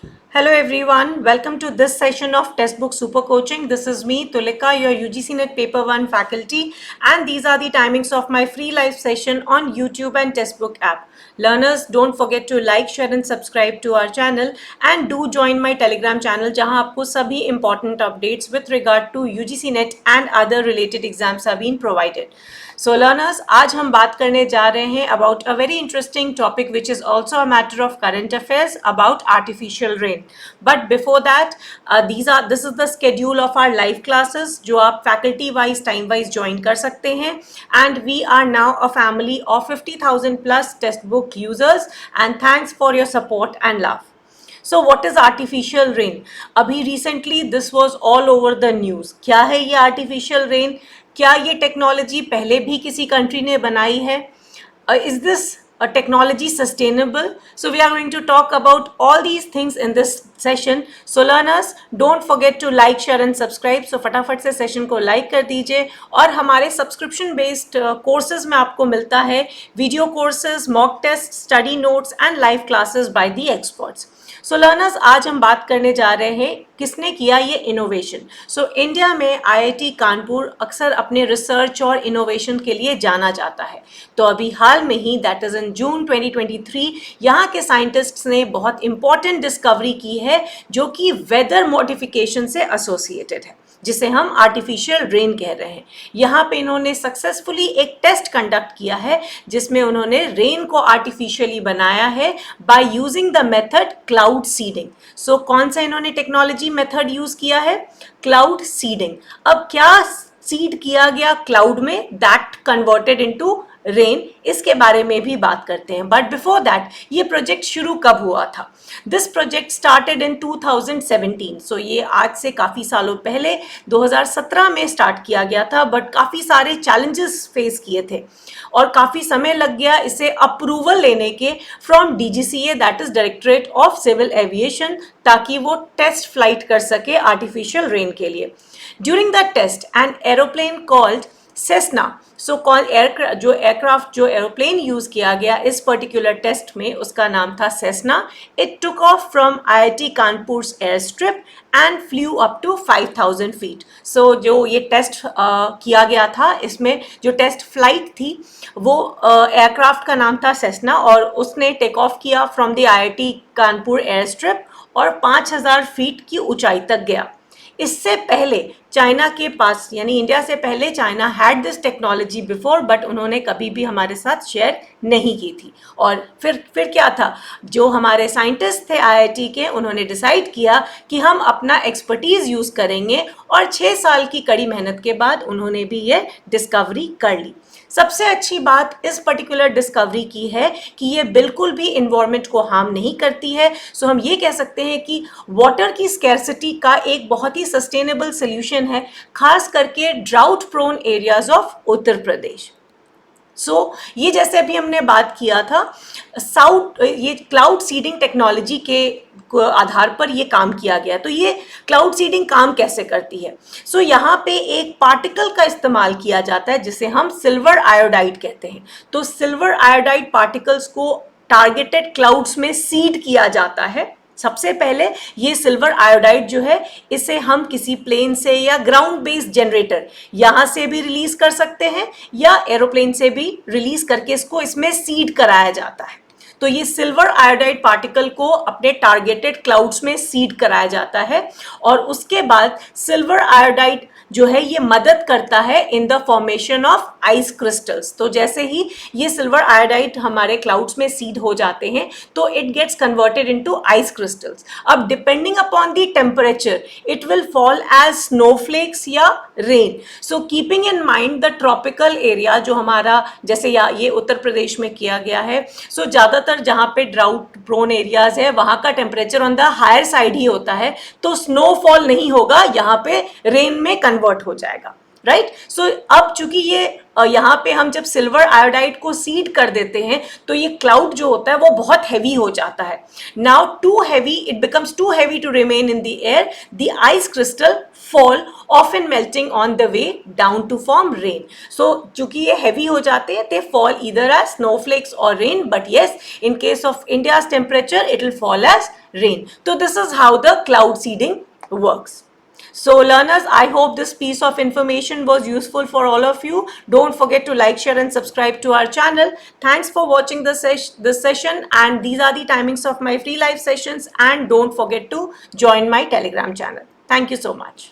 Hello everyone, welcome to this session of Textbook Super Coaching. This is me, Tulika, your UGC NET Paper 1 faculty, and these are the timings of my free live session on YouTube and Textbook app. Learners, don't forget to like, share and subscribe to our channel and do join my Telegram channel जहां आपको सभी important updates with regard to UGC NET and other related exams are being provided. So learners, आज हम बात करने जा रहे हैं about a very interesting topic which is also a matter of current affairs about artificial rain. But before that, this is the schedule of our live classes जो आप faculty wise, time wise join कर सकते हैं. And we are now a family of 50,000 plus textbook users and thanks for your support and love. So what is artificial rain? अभी recently this was all over the news. क्या है ये artificial rain? क्या ये technology पहले भी किसी country ने बनाई है? Is this a technology sustainable? So we are going to talk about all these things in this session. So learners, don't forget to like, share and subscribe. So फटाफट से सेशन को like कर दीजिए और हमारे सब्सक्रिप्शन बेस्ड कोर्सेज में आपको मिलता है video courses, mock test, study notes and live classes by the experts. So learners, आज हम बात करने जा रहे हैं किसने किया ये इनोवेशन. सो इंडिया में आईआईटी कानपुर अक्सर अपने रिसर्च और इनोवेशन के लिए जाना जाता है. तो अभी हाल में ही दैट इज इन जून 2023 यहाँ के साइंटिस्ट्स ने बहुत इंपॉर्टेंट डिस्कवरी की है जो कि वेदर मॉडिफिकेशन से एसोसिएटेड है, जिसे हम आर्टिफिशियल रेन कह रहे हैं. यहाँ पे इन्होंने सक्सेसफुली एक टेस्ट कंडक्ट किया है जिसमें उन्होंने रेन को आर्टिफिशियली बनाया है by using the method cloud seeding. So कौन सा इन्होंने टेक्नोलॉजी मेथड यूज किया है? Cloud seeding. अब क्या सीड किया गया क्लाउड में दैट कन्वर्टेड इनटू रेन, इसके बारे में भी बात करते हैं. बट बिफोर दैट, ये प्रोजेक्ट शुरू कब हुआ था? This project started in 2017. सो ये आज से काफ़ी सालों पहले 2017 में स्टार्ट किया गया था. बट काफ़ी सारे चैलेंजेस फेस किए थे और काफ़ी समय लग गया इसे अप्रूवल लेने के from DGCA, that is directorate of civil aviation, ताकि वो टेस्ट फ्लाइट कर सके आर्टिफिशियल रेन के लिए. During the test an aeroplane called Cessna, so जो एरोप्लेन यूज किया गया इस पर्टिकुलर टेस्ट में, उसका नाम था Cessna. It took off from IIT Kanpur air strip and flew up to 5,000 feet. So जो ये टेस्ट किया गया था, इसमें जो टेस्ट फ्लाइट थी वो एयरक्राफ्ट का नाम था सेस्ना और उसने टेक ऑफ किया from the IIT Kanpur air strip और 5,000 फीट की ऊंचाई तक गया. इससे पहले चाइना के पास, यानी इंडिया से पहले, China had this technology before, but उन्होंने कभी भी हमारे साथ शेयर नहीं की थी. और फिर क्या था, जो हमारे साइंटिस्ट थे आईआईटी के, उन्होंने डिसाइड किया कि हम अपना एक्सपर्टीज़ यूज़ करेंगे और 6 साल की कड़ी मेहनत के बाद उन्होंने भी ये डिस्कवरी कर ली. सबसे अच्छी बात इस पर्टिकुलर डिस्कवरी की है कि ये बिल्कुल भी इन्वायरमेंट को हार्म नहीं करती है. सो हम ये कह सकते हैं कि वाटर की स्कैर्सिटी का एक बहुत ही सस्टेनेबल सोल्यूशन है, खास करके drought prone areas of Uttar Pradesh. सो ये जैसे अभी हमने बात किया था, ये क्लाउड सीडिंग टेक्नोलॉजी के आधार पर ये काम किया गया. तो ये क्लाउड सीडिंग काम कैसे करती है? सो यहाँ पे एक पार्टिकल का इस्तेमाल किया जाता है जिसे हम सिल्वर आयोडाइड कहते हैं. तो सिल्वर आयोडाइड पार्टिकल्स को टारगेटेड क्लाउड्स में सीड किया जाता है. सबसे पहले ये सिल्वर आयोडाइड जो है, इसे हम किसी प्लेन से या ग्राउंड बेस्ड जनरेटर यहाँ से भी रिलीज कर सकते हैं या एरोप्लेन से भी रिलीज करके इसमें सीड कराया जाता है. तो ये सिल्वर आयोडाइड पार्टिकल को अपने टारगेटेड क्लाउड्स में सीड कराया जाता है और उसके बाद सिल्वर आयोडाइड जो है ये मदद करता है in the formation of ice crystals. तो जैसे ही ये सिल्वर आयोडाइड हमारे क्लाउड्स में सीड हो जाते हैं तो it gets converted into ice crystals. अब depending upon the temperature it will fall as snowflakes या rain. So keeping in mind the tropical area जो हमारा, जैसे ये उत्तर प्रदेश में किया गया है, सो ज़्यादातर जहाँ पे ड्राउट प्रोन एरियाज है वहाँ का temperature on the higher side ही होता है, तो स्नोफॉल नहीं होगा, यहाँ पे रेन में कन्वर्ट हो जाएगा. राइट. सो अब चूंकि ये यहाँ पे हम जब सिल्वर आयोडाइड को सीड कर देते हैं तो ये क्लाउड जो होता है वो बहुत हैवी हो जाता है. Now too heavy, it becomes too heavy to remain in the air. The ice crystal fall, often melting on the way down to form rain. So चूंकि ये heavy हो जाते हैं, they fall either as snowflakes or rain. But yes, in case of India's temperature, it will fall as rain. So this is how the cloud seeding works. So learners, I hope this piece of information was useful for all of you. Don't forget to like, share and subscribe to our channel. Thanks for watching this session, and these are the timings of my free live sessions, and don't forget to join my Telegram channel. Thank you so much.